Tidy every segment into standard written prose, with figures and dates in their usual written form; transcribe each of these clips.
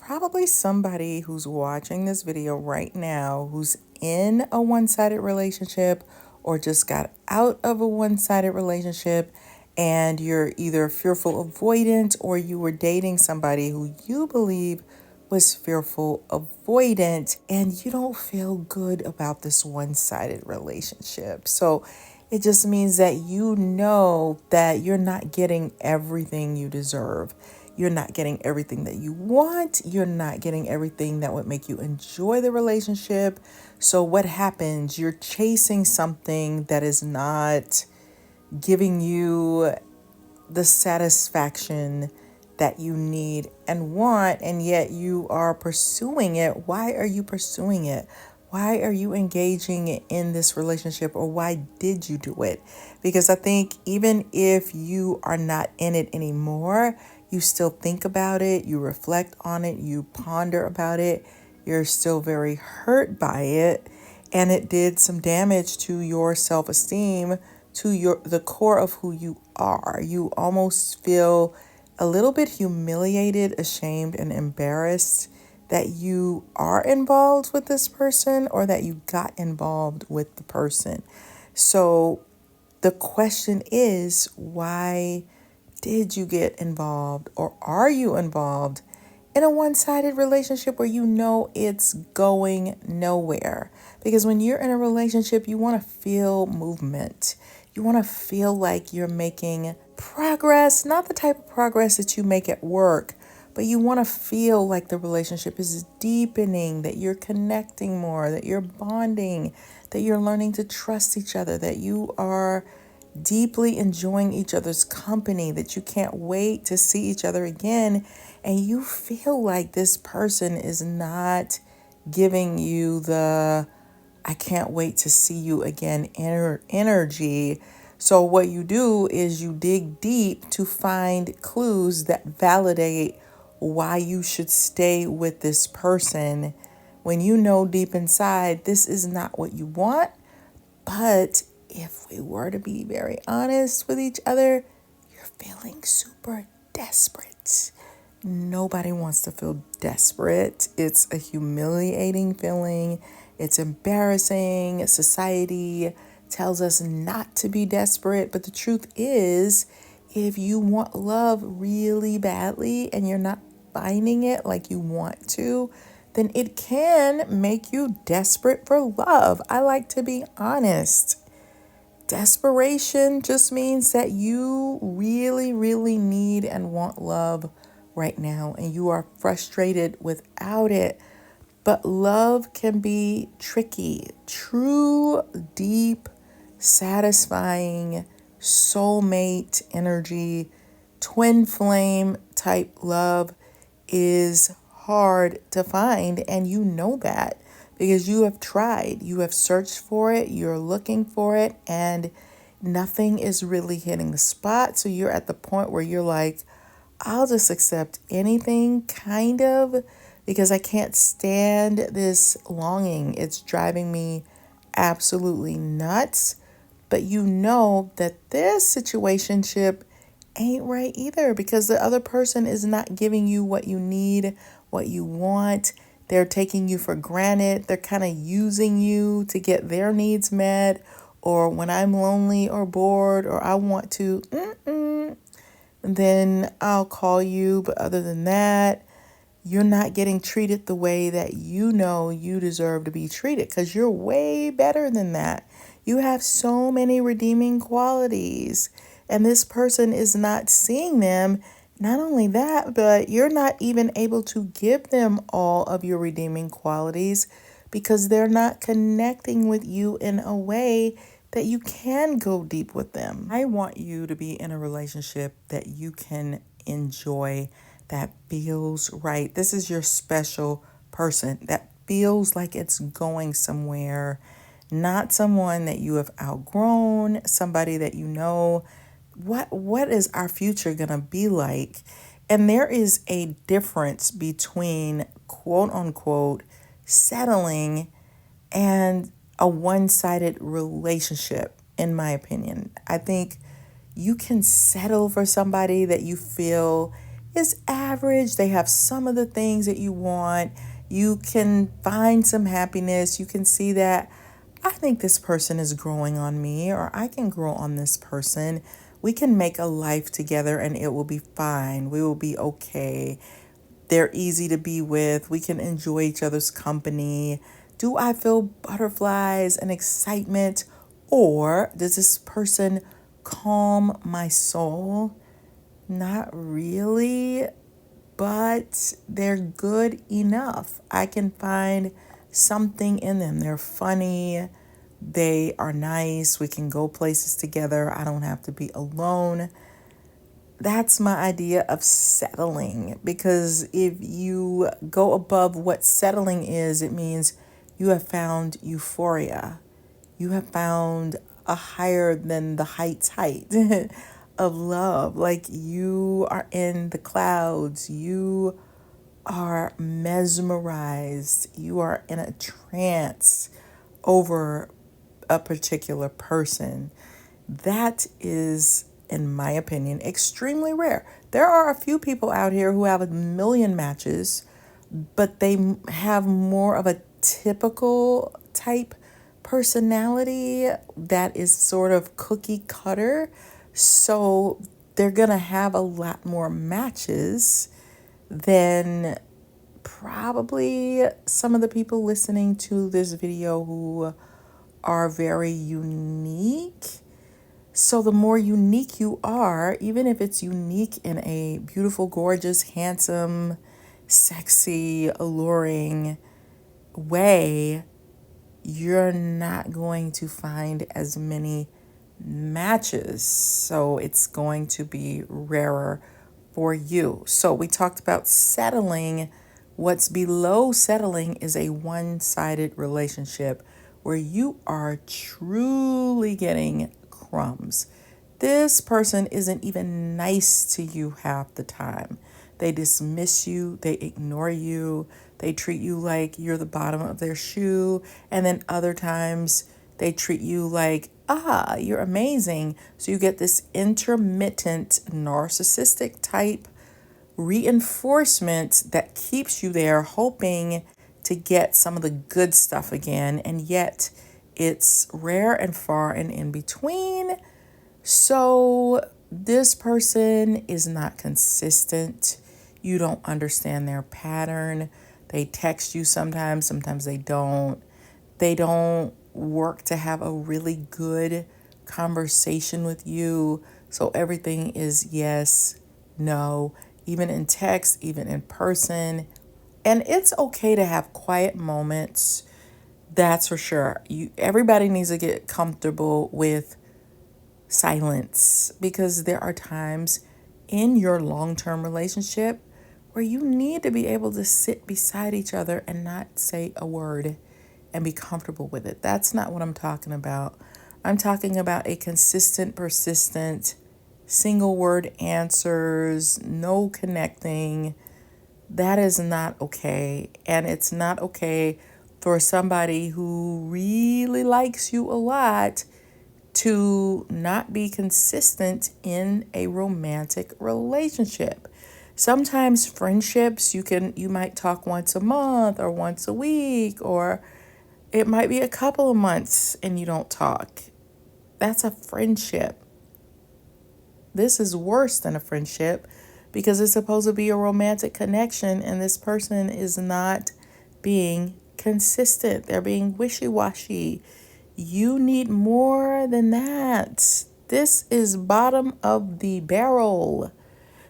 probably somebody who's watching this video right now who's in a one-sided relationship or just got out of a one-sided relationship, and you're either fearful avoidant or you were dating somebody who you believe was fearful avoidant, and you don't feel good about this one-sided relationship. So it just means that you know that you're not getting everything you deserve. You're not getting everything that you want. You're not getting everything that would make you enjoy the relationship. So what happens? You're chasing something that is not giving you the satisfaction that you need and want, and yet you are pursuing it. Why are you pursuing it? Why are you engaging in this relationship, or why did you do it? Because I think even if you are not in it anymore, you still think about it, you reflect on it, you ponder about it, you're still very hurt by it, and it did some damage to your self-esteem, to the core of who you are. You almost feel a little bit humiliated, ashamed, and embarrassed that you are involved with this person or that you got involved with the person. So the question is, why did you get involved, or are you involved in a one-sided relationship where you know it's going nowhere? Because when you're in a relationship, you want to feel movement. You want to feel like you're making progress, not the type of progress that you make at work, but you want to feel like the relationship is deepening, that you're connecting more, that you're bonding, that you're learning to trust each other, that you are deeply enjoying each other's company, that you can't wait to see each other again. And you feel like this person is not giving you the I can't wait to see you again energy. So what you do is you dig deep to find clues that validate why you should stay with this person, when you know deep inside this is not what you want. But if we were to be very honest with each other, you're feeling super desperate. Nobody wants to feel desperate. It's a humiliating feeling. It's embarrassing. Society tells us not to be desperate. But the truth is, if you want love really badly and you're not finding it like you want to, then it can make you desperate for love. I like to be honest. Desperation just means that you really, really need and want love right now, and you are frustrated without it. But love can be tricky. True, deep, satisfying, soulmate energy, twin flame type love is hard to find, and you know that because you have tried, you have searched for it, you're looking for it, and nothing is really hitting the spot. So you're at the point where you're like, I'll just accept anything, kind of, because I can't stand this longing. It's driving me absolutely nuts. But you know that this situationship ain't right either, because the other person is not giving you what you need, what you want. They're taking you for granted. They're kind of using you to get their needs met. Or when I'm lonely or bored or I want to, then I'll call you. But other than that, you're not getting treated the way that you know you deserve to be treated, because you're way better than that. You have so many redeeming qualities, and this person is not seeing them. Not only that, but you're not even able to give them all of your redeeming qualities because they're not connecting with you in a way that you can go deep with them. I want you to be in a relationship that you can enjoy, that feels right. This is your special person that feels like it's going somewhere, not someone that you have outgrown, somebody that you know what is our future going to be like. And there is a difference between quote unquote settling and a one-sided relationship, in my opinion. I think you can settle for somebody that you feel is average. They have some of the things that you want. You can find some happiness. You can see that I think this person is growing on me, or I can grow on this person. We can make a life together and it will be fine. We will be okay. They're easy to be with. We can enjoy each other's company. Do I feel butterflies and excitement? Or does this person calm my soul? Not really, but they're good enough. I can find something in them. They're funny. They are nice. We can go places together. I don't have to be alone. That's my idea of settling, because if you go above what settling is, it means you have found euphoria. You have found a higher than the height of love. Like you are in the clouds. You are mesmerized. You are in a trance over a particular person. That is, in my opinion, extremely rare. There are a few people out here who have a million matches, but they have more of a typical type personality that is sort of cookie cutter. So they're going to have a lot more matches than probably some of the people listening to this video who are very unique. So the more unique you are, even if it's unique in a beautiful, gorgeous, handsome, sexy, alluring way, you're not going to find as many matches. So it's going to be rarer for you. So we talked about settling. What's below settling is a one-sided relationship where you are truly getting crumbs. This person isn't even nice to you half the time. They dismiss you, they ignore you, they treat you like you're the bottom of their shoe, and then other times they treat you like, you're amazing. So you get this intermittent narcissistic type reinforcement that keeps you there hoping to get some of the good stuff again, and yet it's rare and far and in between. So this person is not consistent. You don't understand their pattern. They text you sometimes they don't. They don't work to have a really good conversation with you. So everything is yes, no, even in text, even in person. And it's okay to have quiet moments. That's for sure. Everybody needs to get comfortable with silence, because there are times in your long-term relationship where you need to be able to sit beside each other and not say a word and be comfortable with it. That's not what I'm talking about. I'm talking about a consistent, persistent, single word answers, no connecting. That is not okay. And it's not okay for somebody who really likes you a lot to not be consistent in a romantic relationship. Sometimes friendships, you might talk once a month or once a week, or it might be a couple of months and you don't talk. That's a friendship. This is worse than a friendship, because it's supposed to be a romantic connection and this person is not being consistent. They're being wishy-washy. You need more than that. This is bottom of the barrel.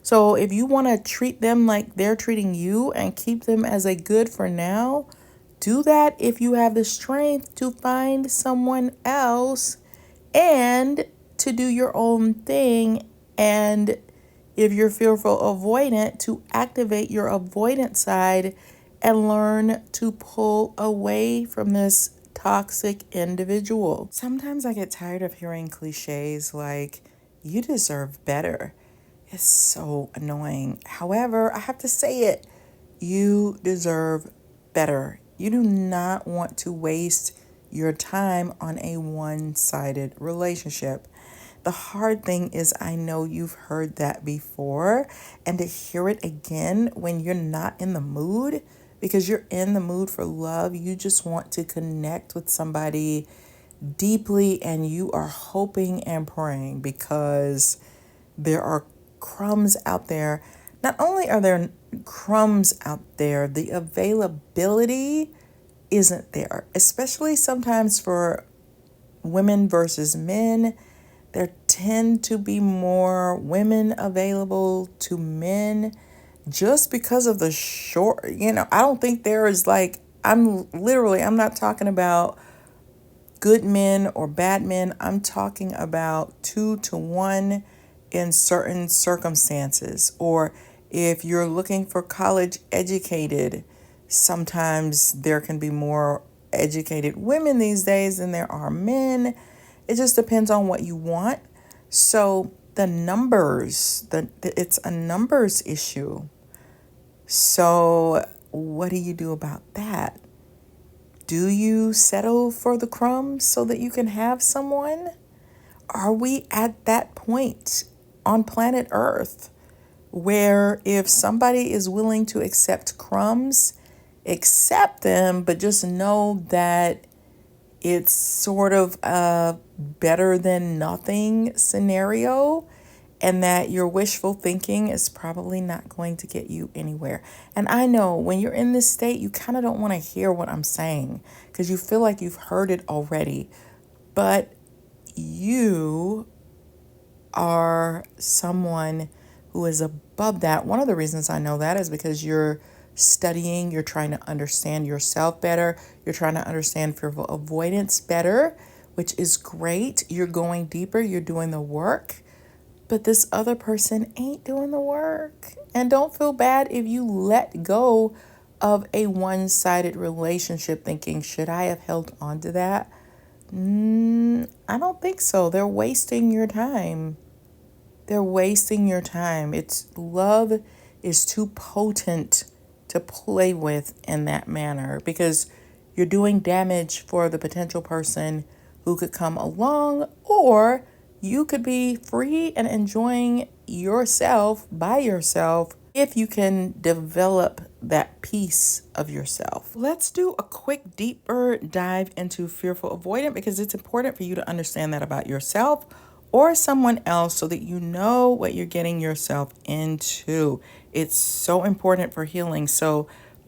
So if you want to treat them like they're treating you and keep them as a good for now, do that if you have the strength to find someone else and to do your own thing. And if you're fearful avoidant, to activate your avoidant side and learn to pull away from this toxic individual. Sometimes I get tired of hearing cliches like, you deserve better. It's so annoying. However, I have to say it. You deserve better. You do not want to waste your time on a one-sided relationship. The hard thing is, I know you've heard that before, and to hear it again when you're not in the mood, because you're in the mood for love, you just want to connect with somebody deeply, and you are hoping and praying because there are crumbs out there. Not only are there crumbs out there, the availability isn't there, especially sometimes for women versus men. There tend to be more women available to men just because of the short, I don't think there is like, I'm not talking about good men or bad men. I'm talking about 2 to 1 in certain circumstances. Or if you're looking for college educated, sometimes there can be more educated women these days than there are men. It just depends on what you want. So the numbers, it's a numbers issue. So what do you do about that? Do you settle for the crumbs so that you can have someone? Are we at that point on planet Earth where if somebody is willing to accept crumbs, accept them, but just know that it's sort of a better than nothing scenario, and that your wishful thinking is probably not going to get you anywhere. And I know when you're in this state, you kind of don't want to hear what I'm saying because you feel like you've heard it already. But you are someone who is above that. One of the reasons I know that is because you're studying, you're trying to understand yourself better, you're trying to understand fearful avoidance better, which is great. You're going deeper, you're doing the work. But this other person ain't doing the work. And don't feel bad if you let go of a one-sided relationship thinking, should I have held on to that? I don't think so. They're wasting your time. They're wasting your time. Love is too potent to play with in that manner because you're doing damage for the potential person who could come along, or you could be free and enjoying yourself by yourself if you can develop that piece of yourself. Let's do a quick deeper dive into fearful avoidant because it's important for you to understand that about yourself or someone else so that you know what you're getting yourself into. It's so important for healing. So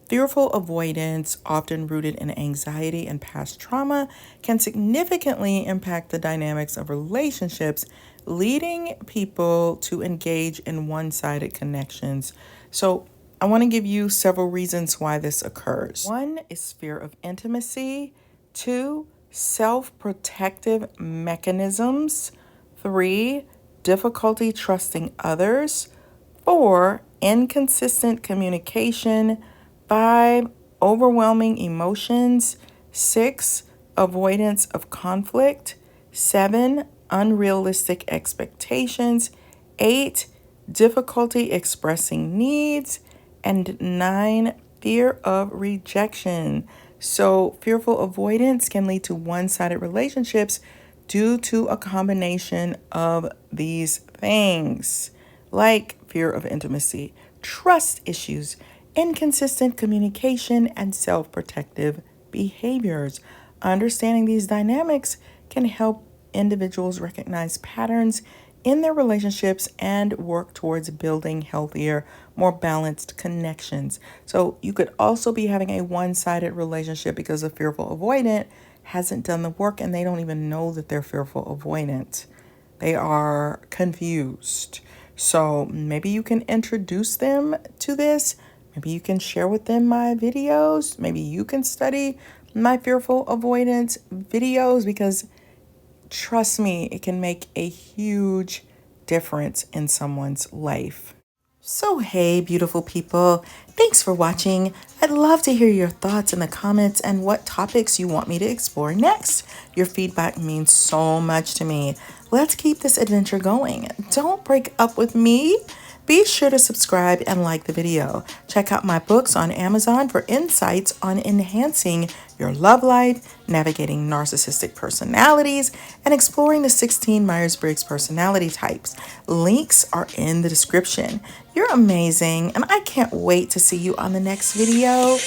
fearful avoidance, often rooted in anxiety and past trauma, can significantly impact the dynamics of relationships, leading people to engage in one-sided connections. So I want to give you several reasons why this occurs. 1 is fear of intimacy. 2, self-protective mechanisms. 3, difficulty trusting others. 4, inconsistent communication. 5, overwhelming emotions. 6, avoidance of conflict. 7, unrealistic expectations. 8, difficulty expressing needs. And 9, fear of rejection. So fearful avoidance can lead to one-sided relationships due to a combination of these things, like fear of intimacy, trust issues, inconsistent communication, and self-protective behaviors. Understanding these dynamics can help individuals recognize patterns in their relationships and work towards building healthier, more balanced connections. So you could also be having a one-sided relationship because a fearful avoidant hasn't done the work and they don't even know that they're fearful avoidant. They are confused. So maybe you can introduce them to this. Maybe you can share with them my videos. Maybe you can study my fearful avoidance videos because trust me, it can make a huge difference in someone's life. So, hey, beautiful people, thanks for watching. I'd love to hear your thoughts in the comments and what topics you want me to explore next. Your feedback means so much to me. Let's keep this adventure going. Don't break up with me. Be sure to subscribe and like the video. Check out my books on Amazon for insights on enhancing your love life, navigating narcissistic personalities, and exploring the 16 Myers-Briggs personality types. Links are in the description. You're amazing, and I can't wait to see you on the next video.